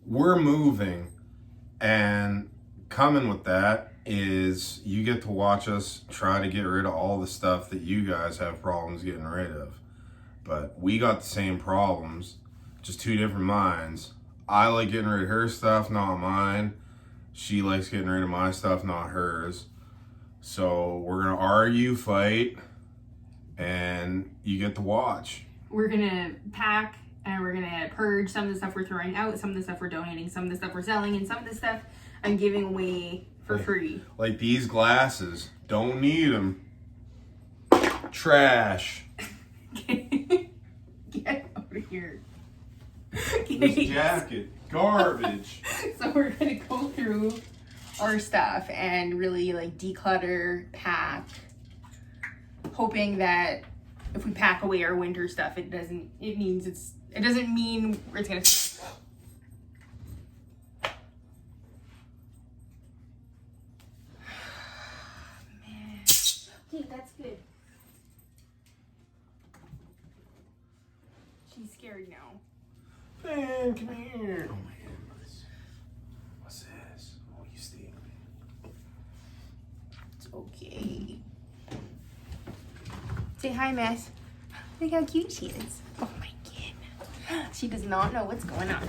we're moving, and coming with that is you get to watch us try to get rid of all the stuff that you guys have problems getting rid of. But we got the same problems, just two different minds. I like getting rid of her stuff, not mine. She likes getting rid of my stuff, not hers. So we're gonna argue, fight, and you get to watch. We're gonna pack and we're gonna purge some of the stuff we're throwing out, some of the stuff we're donating, some of the stuff we're selling, and some of the stuff I'm giving away for free. Like these glasses, don't need them. Trash. Get out of here. This jacket, garbage. So we're gonna go through our stuff and really like declutter, pack, hoping that if we pack away our winter stuff, it doesn't mean it's gonna. Man. Okay, that's good. She's scared now. Ben, come here. Oh my goodness. What's this? Oh, you stealing me. It's okay. Say hi, Miss. Look how cute she is. Oh my goodness. She does not know what's going on.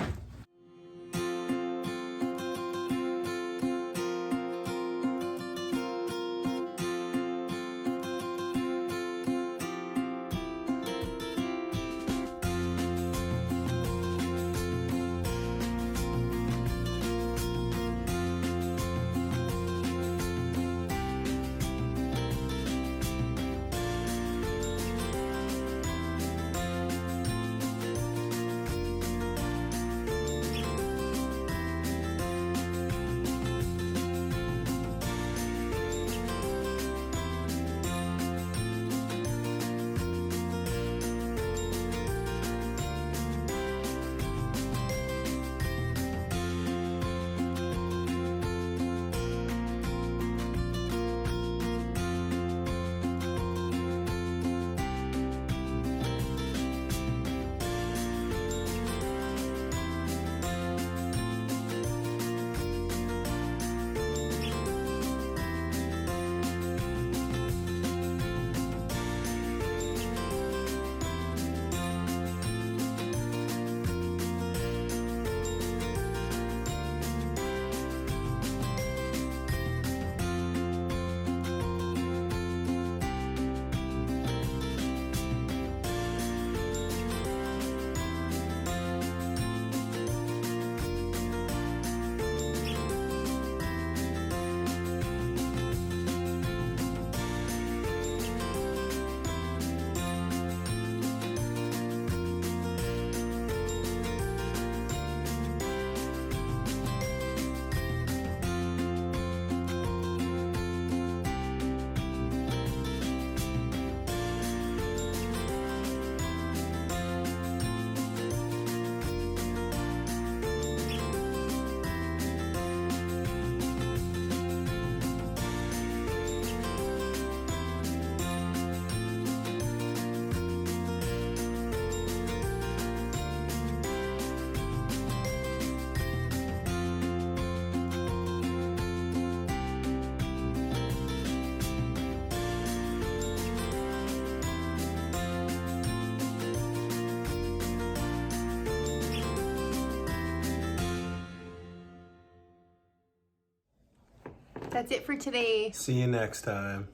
That's it for today. See you next time.